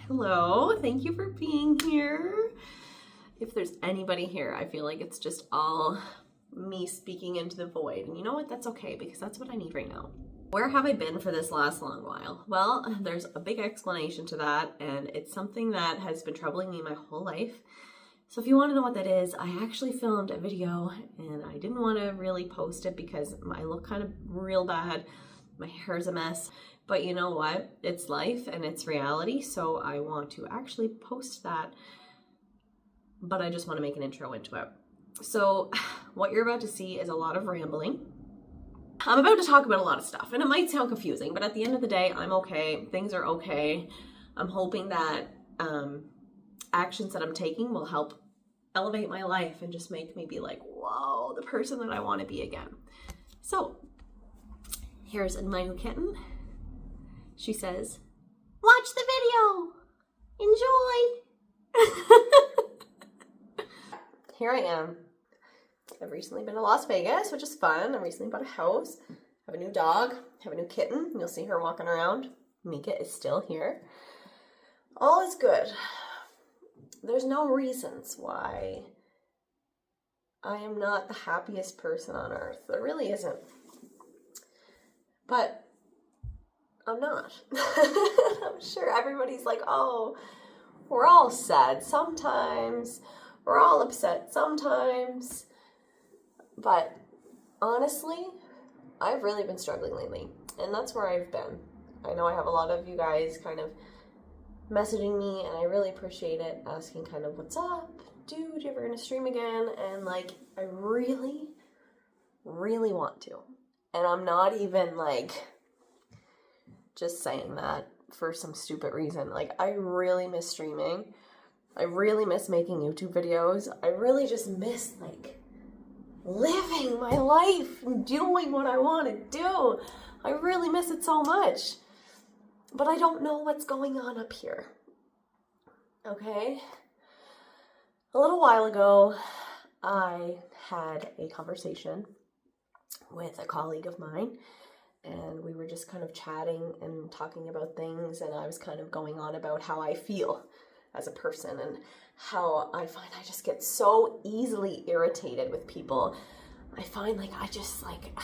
Hello, thank you for being here. If there's anybody here, I feel like it's just all me speaking into the void. And you know what? That's okay, because that's what I need right now. Where have I been for this last long while? Well, there's a big explanation to that, and it's something that has been troubling me my whole life. So if you want to know what that is, I actually filmed a video and I didn't want to really post it because I look kind of real bad. My hair's a mess. But you know what? It's life and it's reality, so I want to actually post that, but I just want to make an intro into it. So what you're about to see is a lot of rambling. I'm about to talk about a lot of stuff, and it might sound confusing, but at the end of the day, I'm okay. Things are okay. I'm hoping that actions that I'm taking will help elevate my life and just make me be like, whoa, the person that I want to be again. So here's my new kitten. She says, watch the video, enjoy. Here I am. I've recently been to Las Vegas, which is fun. I recently bought a house, have a new dog, have a new kitten. You'll see her walking around. Mika is still here. All is good. There's no reasons why I am not the happiest person on earth. There really isn't. But I'm not. I'm sure everybody's like, oh, we're all sad sometimes. We're all upset sometimes. But honestly, I've really been struggling lately. And that's where I've been. I know I have a lot of you guys kind of messaging me, and I really appreciate it, asking kind of, what's up? Dude, you ever gonna stream again? And like, I really, really want to. And I'm not even like just saying that for some stupid reason. Like, I really miss streaming. I really miss making YouTube videos. I really just miss like living my life and doing what I want to do. I really miss it so much. But I don't know what's going on up here. Okay? A little while ago, I had a conversation with a colleague of mine, and we were just kind of chatting and talking about things, and I was kind of going on about how I feel as a person and how I find I just get so easily irritated with people. I find like I just like,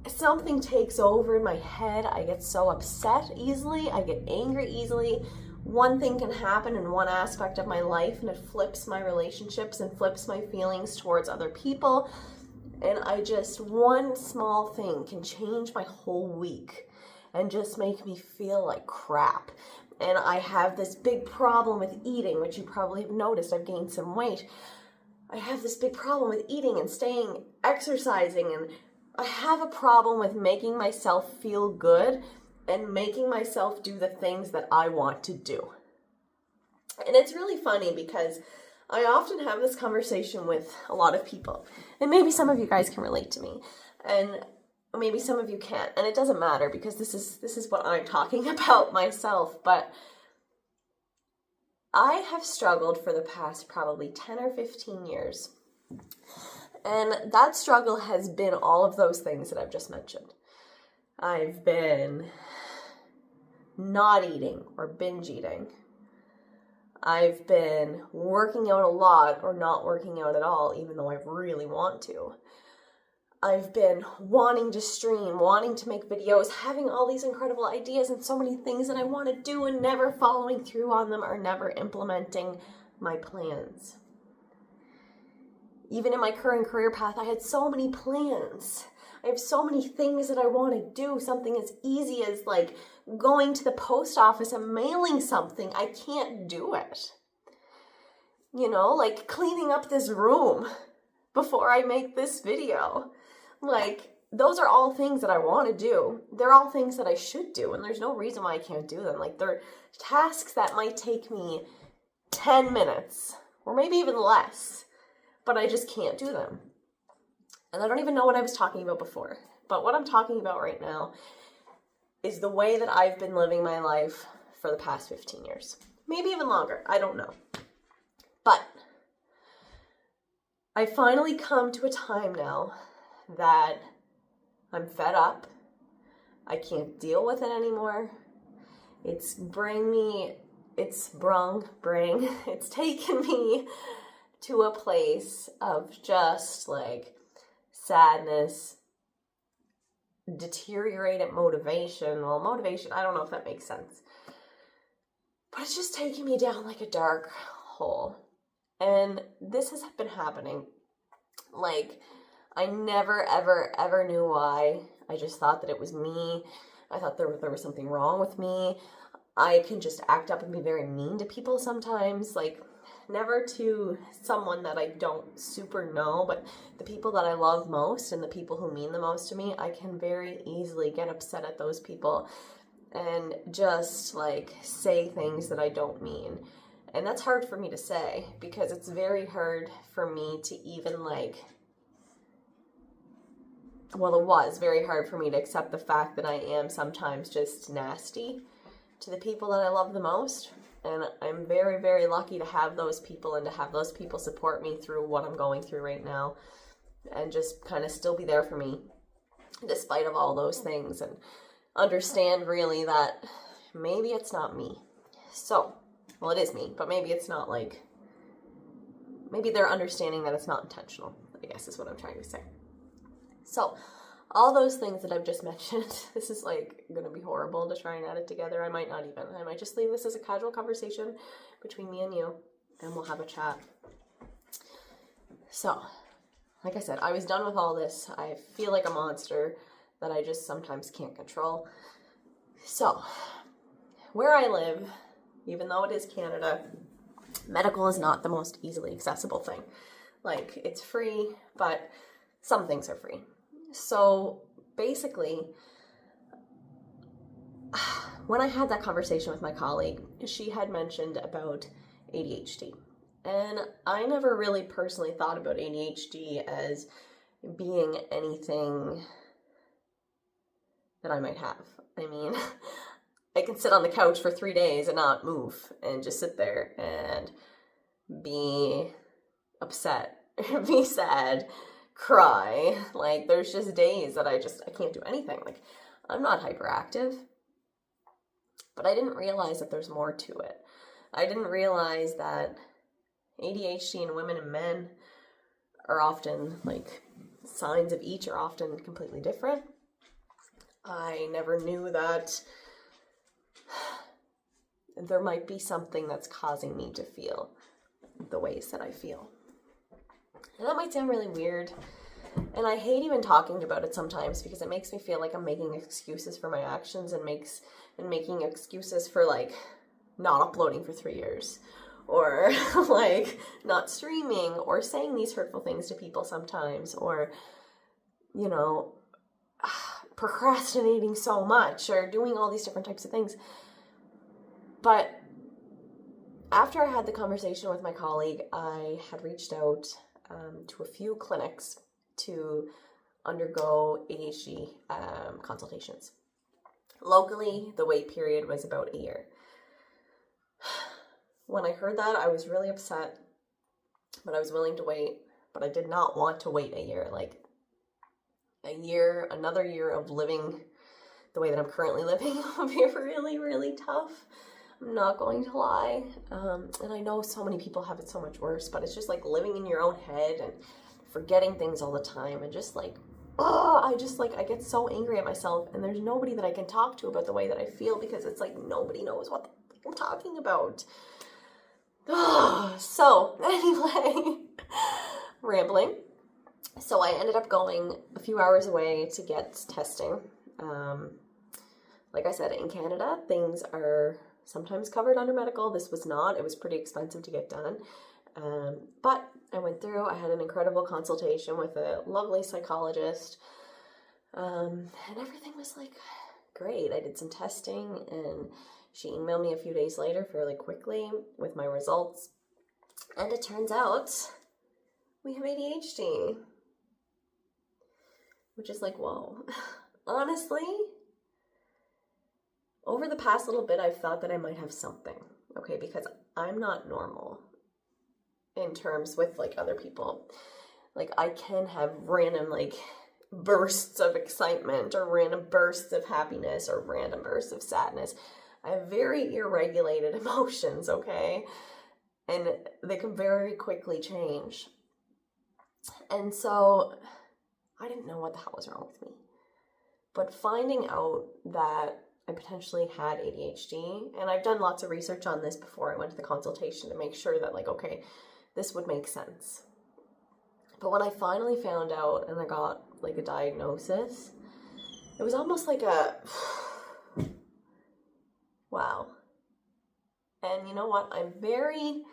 something takes over in my head. I get so upset easily. I get angry easily. One thing can happen in one aspect of my life and it flips my relationships and flips my feelings towards other people. And one small thing can change my whole week and just make me feel like crap. And I have this big problem with eating, which you probably have noticed. I've gained some weight. I have this big problem with eating and exercising, and I have a problem with making myself feel good and making myself do the things that I want to do. And it's really funny because I often have this conversation with a lot of people, and maybe some of you guys can relate to me, and maybe some of you can't, and it doesn't matter because this is what I'm talking about myself. But I have struggled for the past probably 10 or 15 years, and that struggle has been all of those things that I've just mentioned. I've been not eating or binge eating. I've been working out a lot or not working out at all, even though I really want to. I've been wanting to stream, wanting to make videos, having all these incredible ideas and so many things that I want to do and never following through on them or never implementing my plans. Even in my current career path, I had so many plans. I have so many things that I want to do. Something as easy as like going to the post office and mailing something. I can't do it. You know, like cleaning up this room before I make this video. Like, those are all things that I want to do. They're all things that I should do, and there's no reason why I can't do them. Like, they're tasks that might take me 10 minutes, or maybe even less, but I just can't do them. And I don't even know what I was talking about before, but what I'm talking about right now is the way that I've been living my life for the past 15 years. Maybe even longer, I don't know. But I finally come to a time now that I'm fed up. I can't deal with it anymore. It's bringing me it's it's taken me to a place of just like sadness, deteriorated motivation. Well, motivation, I don't know if that makes sense. But it's just taking me down like a dark hole. And this has been happening. Like, I never, ever, ever knew why. I just thought that it was me. I thought there was something wrong with me. I can just act up and be very mean to people sometimes. Like, never to someone that I don't super know, but the people that I love most and the people who mean the most to me, I can very easily get upset at those people and just like say things that I don't mean. And that's hard for me to say because it's very hard for me to even like, well, it was very hard for me to accept the fact that I am sometimes just nasty to the people that I love the most. And I'm very, very lucky to have those people and to have those people support me through what I'm going through right now and just kind of still be there for me despite of all those things and understand really that maybe it's not me. So, well, it is me, but maybe it's not like, maybe they're understanding that it's not intentional, I guess is what I'm trying to say. So, all those things that I've just mentioned, this is like going to be horrible to try and add it together. I might just leave this as a casual conversation between me and you, and we'll have a chat. So, like I said, I was done with all this. I feel like a monster that I just sometimes can't control. So, where I live, even though it is Canada, medical is not the most easily accessible thing. Like, it's free, but some things are free. So, basically, when I had that conversation with my colleague, she had mentioned about ADHD. And I never really personally thought about ADHD as being anything that I might have. I mean, I can sit on the couch for 3 days and not move and just sit there and be upset, be sad, cry. Like, there's just days that I can't do anything. Like, I'm not hyperactive, but I didn't realize that there's more to it. I didn't realize that ADHD in women and men are often, like, signs of each are often completely different. I never knew that there might be something that's causing me to feel the ways that I feel. And that might sound really weird, and I hate even talking about it sometimes because it makes me feel like I'm making excuses for my actions and making excuses for, like, not uploading for 3 years, or like not streaming, or saying these hurtful things to people sometimes, or, you know, procrastinating so much, or doing all these different types of things. But after I had the conversation with my colleague, I had reached out to a few clinics to undergo ADHD consultations. Locally, the wait period was about a year. When I heard that, I was really upset, but I was willing to wait. But I did not want to wait a year. Like, a year, another year of living the way that I'm currently living would be really, really tough. I'm not going to lie. And I know so many people have it so much worse, but it's just like living in your own head and forgetting things all the time and just like, I get so angry at myself, and there's nobody that I can talk to about the way that I feel because it's like nobody knows what I'm talking about. So, anyway, rambling. So I ended up going a few hours away to get testing. Like I said, in Canada, things are sometimes covered under medical. This was not. It was pretty expensive to get done. But I went through. I had an incredible consultation with a lovely psychologist. And everything was like great. I did some testing, and she emailed me a few days later fairly quickly with my results. And it turns out we have ADHD. Which is like, whoa. Honestly, over the past little bit, I've thought that I might have something, okay? Because I'm not normal in terms with, like, other people. Like, I can have random, like, bursts of excitement or random bursts of happiness or random bursts of sadness. I have very irregulated emotions, okay? And they can very quickly change. And so I didn't know what the hell was wrong with me. But finding out that I potentially had ADHD, and I've done lots of research on this before I went to the consultation to make sure that, like, okay, this would make sense. But when I finally found out and I got, like, a diagnosis, it was almost like a, wow. And you know what? I'm very,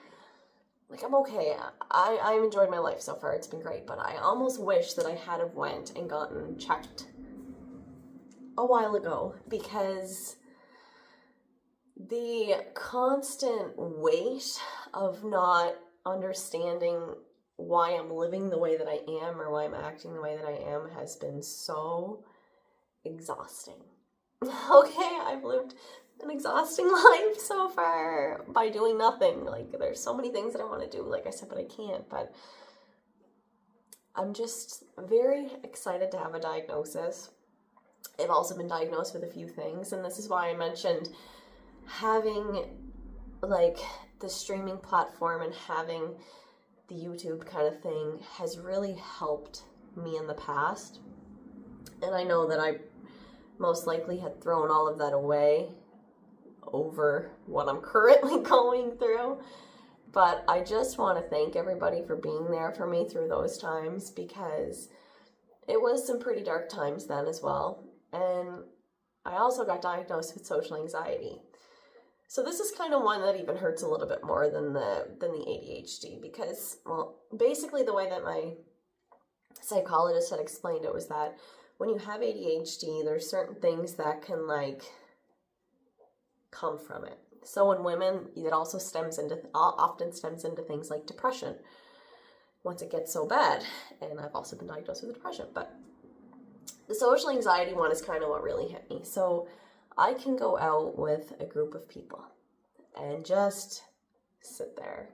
like, I'm okay. I've enjoyed my life so far. It's been great. But I almost wish that I had have went and gotten checked a while ago, because the constant weight of not understanding why I'm living the way that I am or why I'm acting the way that I am has been so exhausting. Okay, I've lived an exhausting life so far by doing nothing. Like, there's so many things that I want to do, like I said, but I can't. But I'm just very excited to have a diagnosis. I've also been diagnosed with a few things, and this is why I mentioned having, like, the streaming platform and having the YouTube kind of thing has really helped me in the past. And I know that I most likely had thrown all of that away over what I'm currently going through. But I just want to thank everybody for being there for me through those times, because it was some pretty dark times then as well. And I also got diagnosed with social anxiety. So this is kind of one that even hurts a little bit more than the ADHD, because, well, basically the way that my psychologist had explained it was that when you have ADHD, there's certain things that can, like, come from it. So in women, it also often stems into things like depression once it gets so bad. And I've also been diagnosed with depression, but the social anxiety one is kind of what really hit me. So I can go out with a group of people and just sit there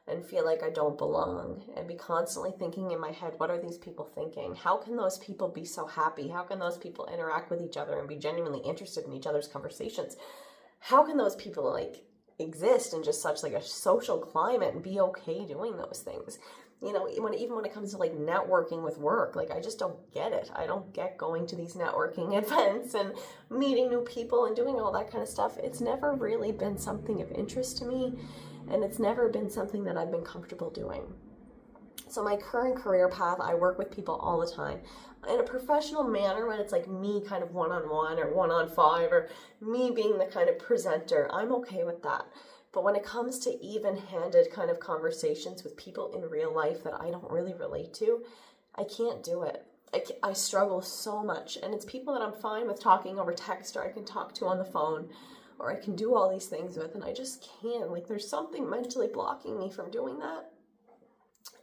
and feel like I don't belong and be constantly thinking in my head, what are these people thinking? How can those people be so happy? How can those people interact with each other and be genuinely interested in each other's conversations? How can those people, like, exist in just such, like, a social climate and be okay doing those things? You know, even when it comes to, like, networking with work, like, I just don't get it. I don't get going to these networking events and meeting new people and doing all that kind of stuff. It's never really been something of interest to me, and it's never been something that I've been comfortable doing. So my current career path, I work with people all the time in a professional manner, when it's like me kind of one-on-one or 1-on-5 or me being the kind of presenter. I'm okay with that. But when it comes to even-handed kind of conversations with people in real life that I don't really relate to, I can't do it. I struggle so much. And it's people that I'm fine with talking over text, or I can talk to on the phone, or I can do all these things with, and I just can't. Like, there's something mentally blocking me from doing that.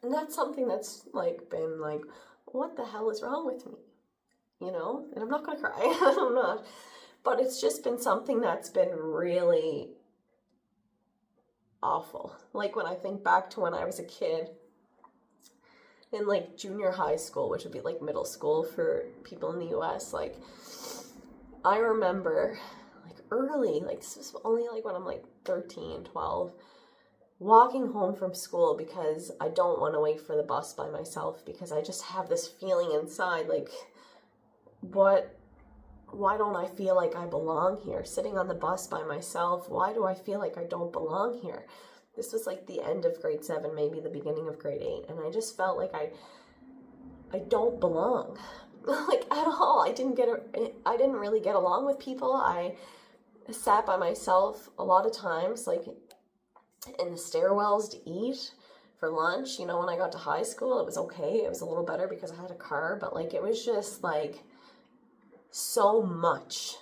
And that's something that's, like, been like, what the hell is wrong with me? You know? And I'm not going to cry. I'm not. But it's just been something that's been really awful. Like, when I think back to when I was a kid in, like, junior high school, which would be like middle school for people in the US, like, I remember, like, early, like, this was only like when I'm like 13, 12, walking home from school because I don't want to wait for the bus by myself, because I just have this feeling inside, like, why don't I feel like I belong here? Sitting on the bus by myself, why do I feel like I don't belong here? This was like the end of grade 7, maybe the beginning of grade 8, and I just felt like I don't belong, like, at all. I didn't really get along with people. I sat by myself a lot of times, like, in the stairwells to eat for lunch. You know, when I got to high school, it was okay. It was a little better because I had a car, but, like, it was just, like, so much.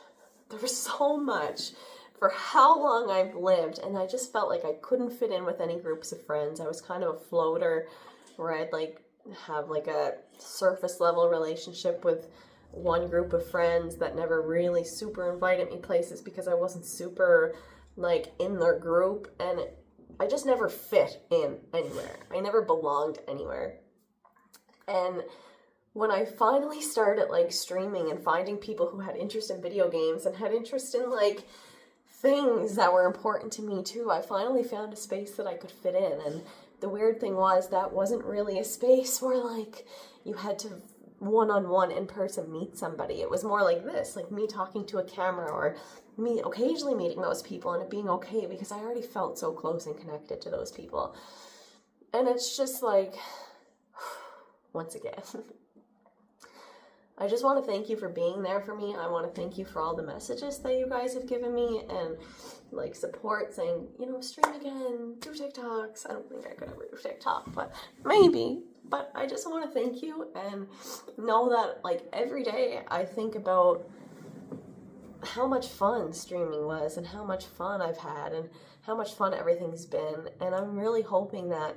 There was so much for how long I've lived, and I just felt like I couldn't fit in with any groups of friends. I was kind of a floater, where I'd, like, have, like, a surface level relationship with one group of friends that never really super invited me places because I wasn't super, like, in their group, and I just never fit in anywhere. I never belonged anywhere. And when I finally started, like, streaming and finding people who had interest in video games and had interest in, like, things that were important to me too. I finally found a space that I could fit in, and the weird thing was that wasn't really a space where like you had to one-on-one in person meet somebody. It was more like this, like me talking to a camera, or me occasionally meeting those people and it being okay because I already felt so close and connected to those people. And it's just like, once again, I just want to thank you for being there for me. I want to thank you for all the messages that you guys have given me and like support, saying, you know, stream again, do TikToks. I don't think I could ever do TikTok, but maybe. But I just want to thank you and know that like every day I think about how much fun streaming was and how much fun I've had and how much fun everything's been. And I'm really hoping that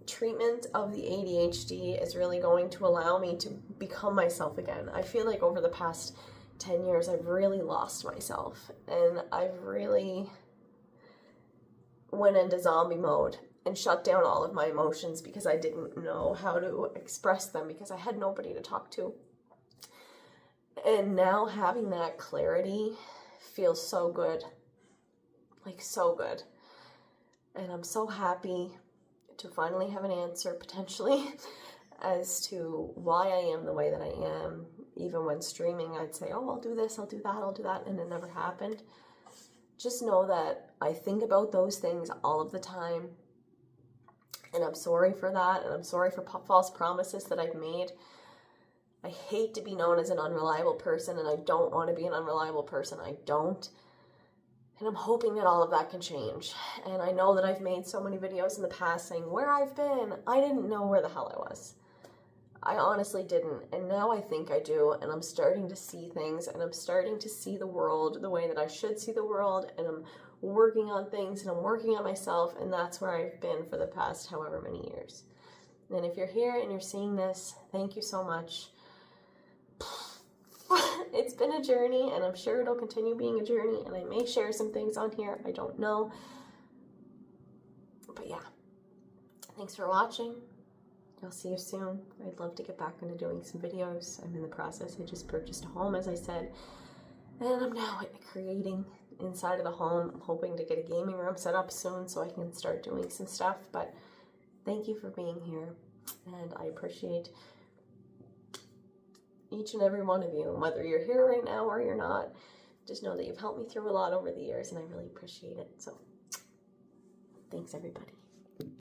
treatment of the ADHD is really going to allow me to become myself again. I feel like over the past 10 years, I've really lost myself, and I've really went into zombie mode and shut down all of my emotions because I didn't know how to express them because I had nobody to talk to. And now having that clarity feels so good, like so good. And I'm so happy to finally have an answer, potentially, as to why I am the way that I am. Even when streaming, I'd say, oh, I'll do this, I'll do that, I'll do that, and it never happened. Just know that I think about those things all of the time, and I'm sorry for that, and I'm sorry for false promises that I've made. I hate to be known as an unreliable person, and I don't want to be an unreliable person. I don't. And I'm hoping that all of that can change. And I know that I've made so many videos in the past saying where I've been. I didn't know where the hell I was. I honestly didn't. And now I think I do. And I'm starting to see things. And I'm starting to see the world the way that I should see the world. And I'm working on things. And I'm working on myself. And that's where I've been for the past however many years. And if you're here and you're seeing this, thank you so much. It's been a journey, and I'm sure it'll continue being a journey, and I may share some things on here. I don't know. But yeah, thanks for watching. I'll see you soon. I'd love to get back into doing some videos. I'm in the process. I just purchased a home, as I said, and I'm now creating inside of the home. I'm hoping to get a gaming room set up soon so I can start doing some stuff. But thank you for being here, and I appreciate each and every one of you, whether you're here right now or you're not. Just know that you've helped me through a lot over the years, and I really appreciate it. So thanks, everybody.